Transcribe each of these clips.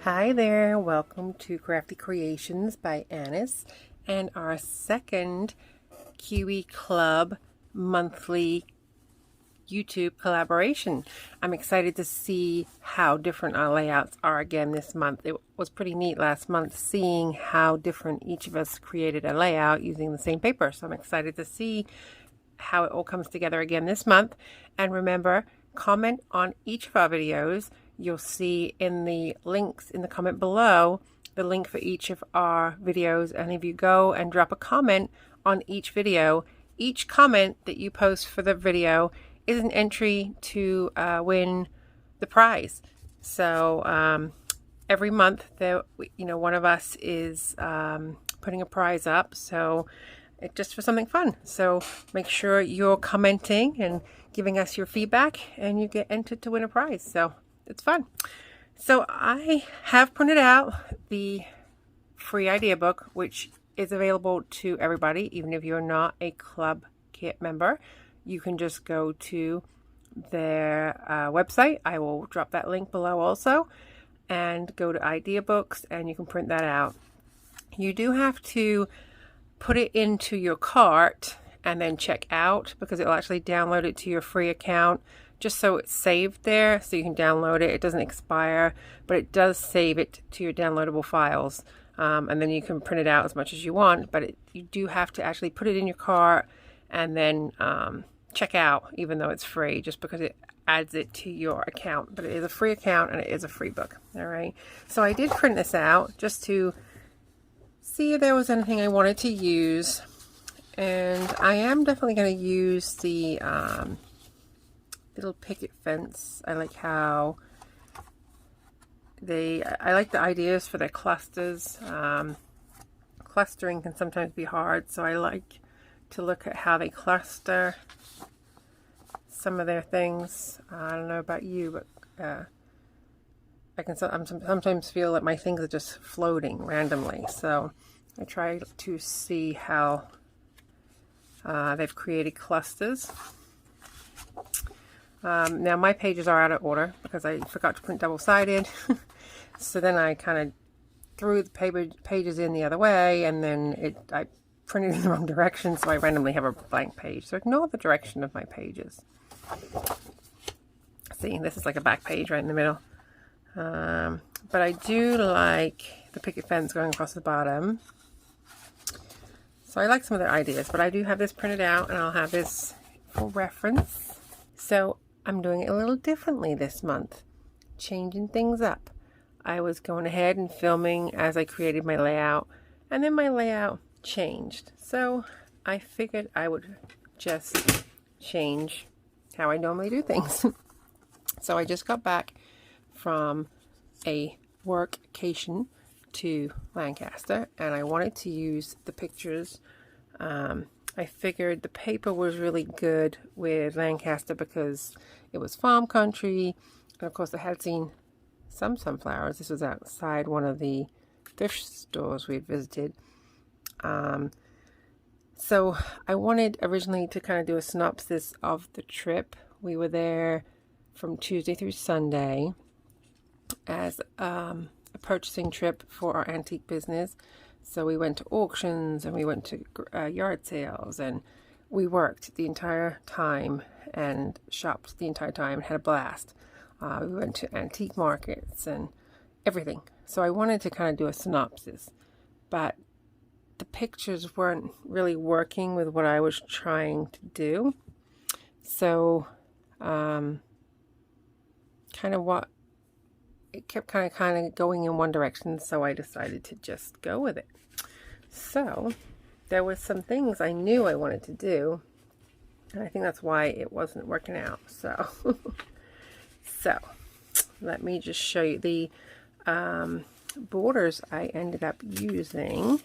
Hi there, welcome to Crafty Creations by Annis and our second Kiwi Club monthly YouTube collaboration. I'm excited to see how different our layouts are again this month. It was pretty neat last month seeing how different each of us created a layout using the same paper. So I'm excited to see how it all comes together again this month. And remember, comment on each of our videos. You'll see in the links in the comment below the link for each of our videos, and if you go and drop a comment on each video, each comment that you post for the video is an entry to win the prize. So every month there, one of us is putting a prize up, so it's just for something fun. So make sure you're commenting and giving us your feedback, and you get entered to win a prize. So it's fun. So I have printed out the free idea book, which is available to everybody, even if you're not a Club Kit member. You can just go to their website. I will drop that link below also, and go to idea books, and you can print that out. You do have to put it into your cart and then check out, because it'll actually download it to your free account, just so it's saved there, so you can download it. It doesn't expire, but it does save it to your downloadable files, and then you can print it out as much as you want. But you do have to actually put it in your cart and then check out, even though it's free, just because it adds it to your account. But it is a free account and it is a free book. All right, so I did print this out just to see if there was anything I wanted to use, and I am definitely going to use the little picket fence. I like how I like the ideas for their clusters. Clustering can sometimes be hard, so I like to look at how they cluster some of their things. I don't know about you, but I sometimes feel that my things are just floating randomly. So I try to see how they've created clusters. Now my pages are out of order because I forgot to print double-sided. So then I kind of threw the pages in the other way, and then I printed in the wrong direction, so I randomly have a blank page. So ignore the direction of my pages. See, this is like a back page right in the middle. But I do like the picket fence going across the bottom. So I like some of their ideas, but I do have this printed out, and I'll have this for reference. So I'm doing it a little differently this month, changing things up. I was going ahead and filming as I created my layout, and then my layout changed. So I figured I would just change how I normally do things. So I just got back from a workcation to Lancaster, and I wanted to use the pictures. I figured the paper was really good with Lancaster because it was farm country, and of course I had seen some sunflowers. This was outside one of the thrift stores we had visited. So I wanted originally to kind of do a synopsis of the trip. We were there from Tuesday through Sunday as a purchasing trip for our antique business. So we went to auctions, and we went to yard sales, and we worked the entire time and shopped the entire time and had a blast. We went to antique markets and everything. So I wanted to kind of do a synopsis, but the pictures weren't really working with what I was trying to do. So it kept kind of going in one direction, so I decided to just go with it. So there was some things I knew I wanted to do, and I think that's why it wasn't working out. So so let me just show you the borders I ended up using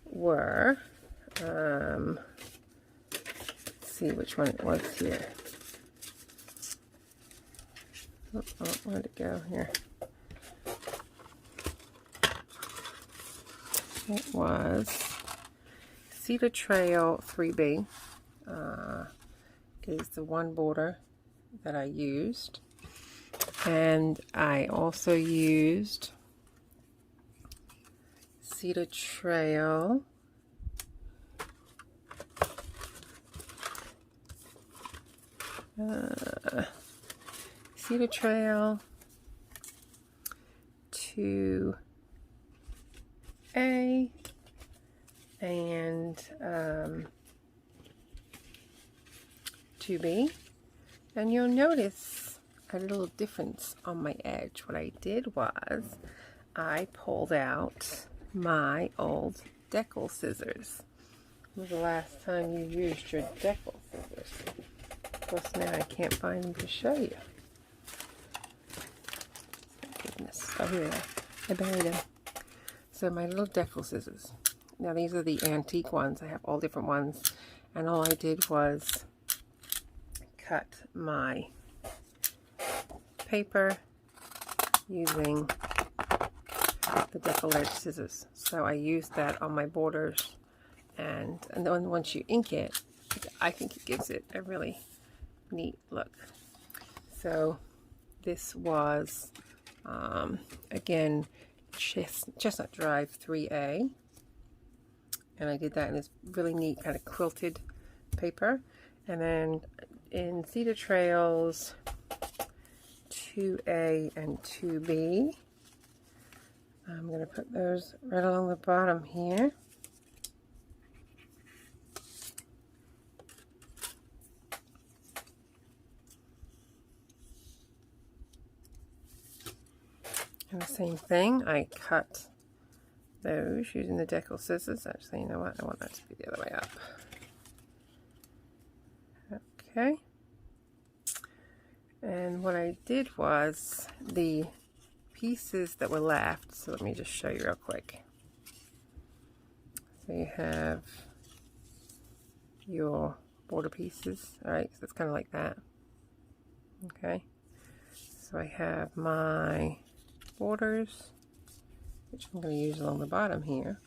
were let's see which one it was here. Oh, where'd it go? Here. It was Cedar Trail 3B is the one border that I used. And I also used Cedar Trail. Cedar Trail 2A and 2B. And you'll notice a little difference on my edge. What I did was I pulled out my old decal scissors. When was the last time you used your decal scissors? Of course, now I can't find them to show you. Thank goodness. Oh, here they are. I buried them. So my little decal scissors. Now these are the antique ones. I have all different ones. And all I did was cut my paper using the decal edge scissors. So I used that on my borders, and then once you ink it, I think it gives it a really neat look. So this was again Chestnut Drive 3A, and I did that in this really neat kind of quilted paper. And then in Cedar Trails 2A and 2B, I'm going to put those right along the bottom here. And the same thing, I cut those using the decal scissors. Actually, you know what? I want that to be the other way up. Okay. And what I did was the pieces that were left, so let me just show you real quick. So you have your border pieces, alright, so it's kind of like that. Okay. So I have my borders, which I'm going to use along the bottom here.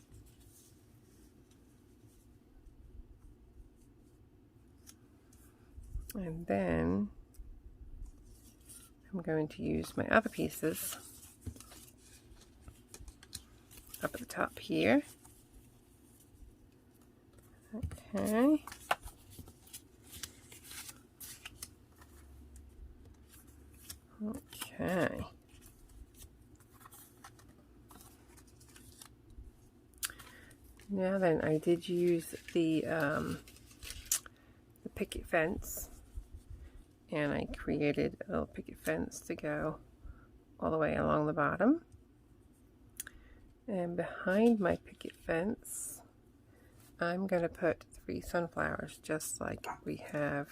And then I'm going to use my other pieces up at the top here. Okay. Okay. Now then, I did use the picket fence, and I created a little picket fence to go all the way along the bottom. And behind my picket fence, I'm going to put 3 sunflowers, just like we have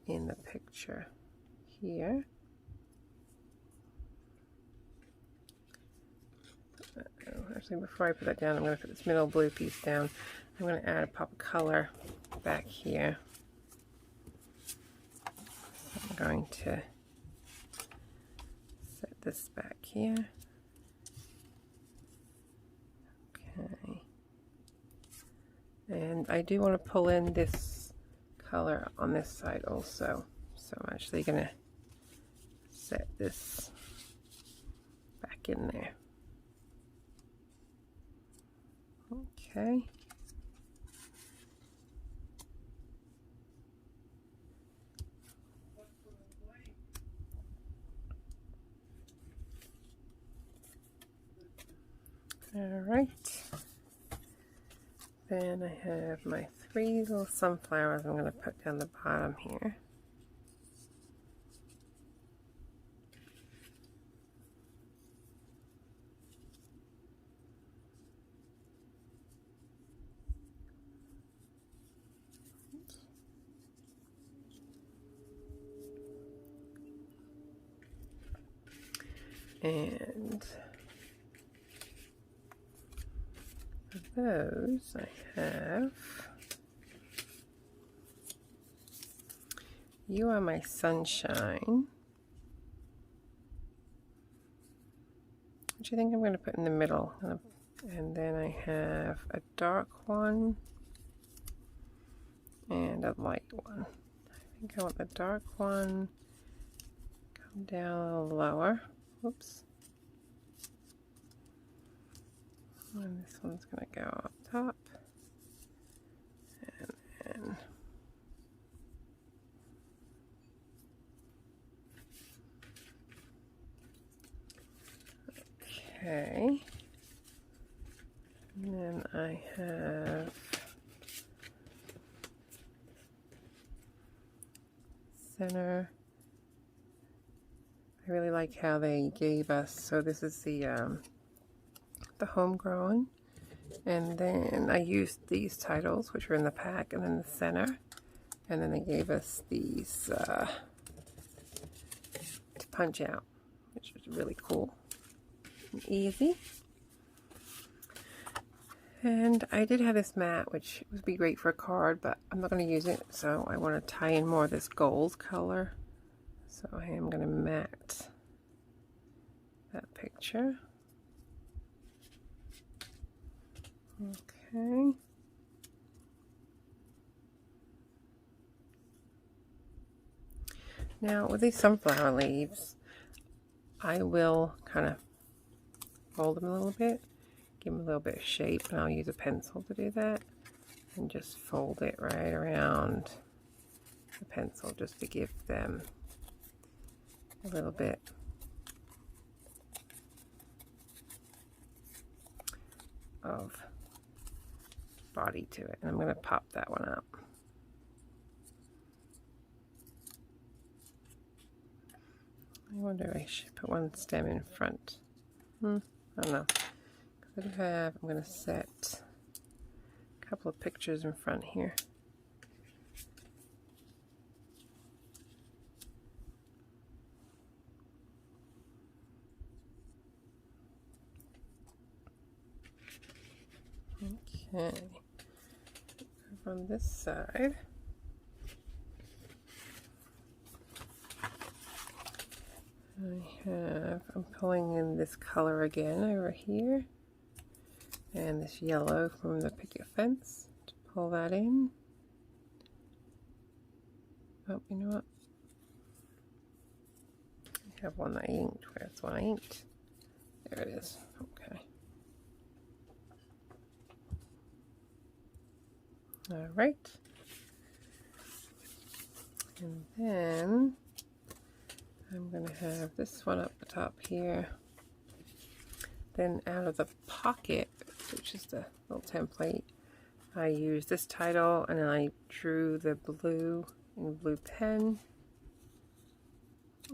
in the picture here. Actually, before I put that down, I'm going to put this middle blue piece down. I'm going to add a pop of color back here. I'm going to set this back here. Okay. And I do want to pull in this color on this side also. So I'm actually going to set this back in there. Okay. Alright. Then I have my 3 little sunflowers I'm going to put down the bottom here. And for those I have You Are My Sunshine, which I think I'm going to put in the middle. And then I have a dark one and a light one. I think I want the dark one come down a little lower. Whoops. And this one's going to go up top. And then okay. And then I have center. I really like how they gave us, so this is the homegrown, and then I used these titles which were in the pack, and then the center, and then they gave us these to punch out, which was really cool and easy. And I did have this mat, which would be great for a card, but I'm not going to use it, so I want to tie in more of this gold color. So I am going to mat that picture. Okay. Now with these sunflower leaves, I will kind of fold them a little bit, give them a little bit of shape, and I'll use a pencil to do that, and just fold it right around the pencil just to give them a little bit of body to it. And I'm going to pop that one up. I wonder if I should put one stem in front. I don't know. I'm going to set a couple of pictures in front here. Okay. From this side, I'm pulling in this color again over here, and this yellow from the picket fence to pull that in. Oh, you know what? I have one that I inked. Where's one I inked? There it is. Okay. All right. And then I'm going to have this one up the top here. Then out of the pocket, which is the little template, I used this title, and then I drew the blue in blue pen.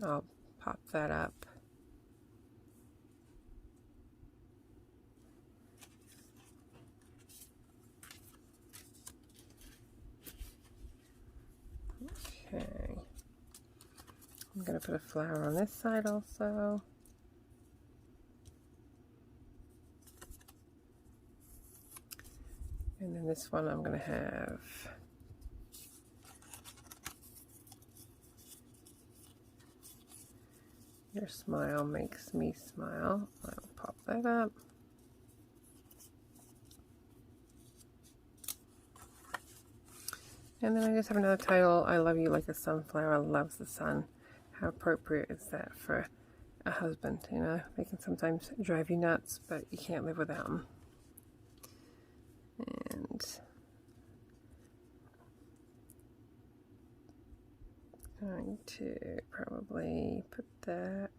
I'll pop that up. Okay. I'm going to put a flower on this side also. And then this one I'm going to have your smile makes me smile. I'll pop that up. And then I just have another title, I love you like a sunflower loves the sun. How appropriate is that for a husband? You know, they can sometimes drive you nuts, but you can't live without them. And I'm going to probably put that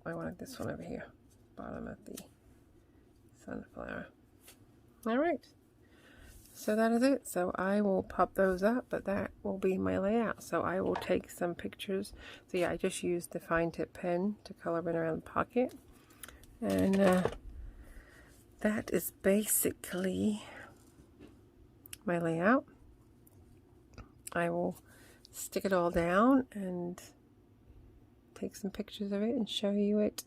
I wanted this one over here, bottom of the sunflower. All right, so that is it. So I will pop those up, but that will be my layout. So I will take some pictures. So yeah, I just used the fine tip pen to color in around the pocket, and that is basically my layout. I will stick it all down and take some pictures of it and show you it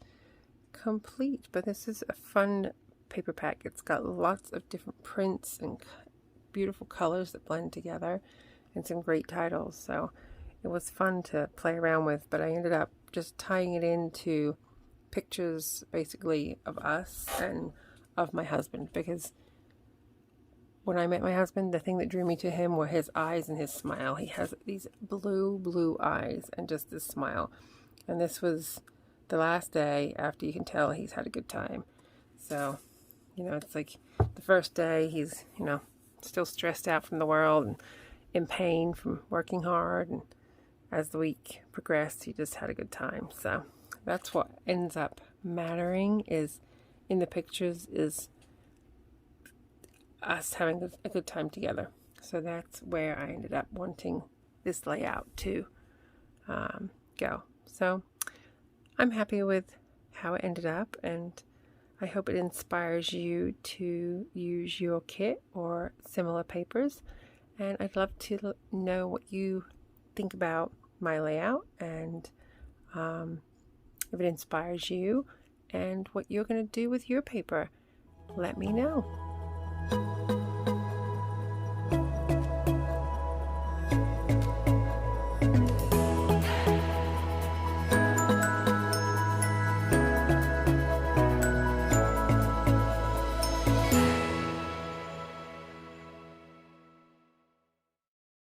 complete. But this is a fun paper pack. It's got lots of different prints and beautiful colors that blend together, and some great titles. So it was fun to play around with, but I ended up just tying it into pictures basically of us and of my husband, because when I met my husband, the thing that drew me to him were his eyes and his smile. He has these blue eyes and just this smile. And this was the last day after you can tell he's had a good time. So, you know, it's like the first day he's, you know, still stressed out from the world and in pain from working hard. And as the week progressed, he just had a good time. So that's what ends up mattering is in the pictures is us having a good time together. So that's where I ended up wanting this layout to go. So I'm happy with how it ended up, and I hope it inspires you to use your kit or similar papers. And I'd love to know what you think about my layout, and if it inspires you and what you're going to do with your paper. Let me know.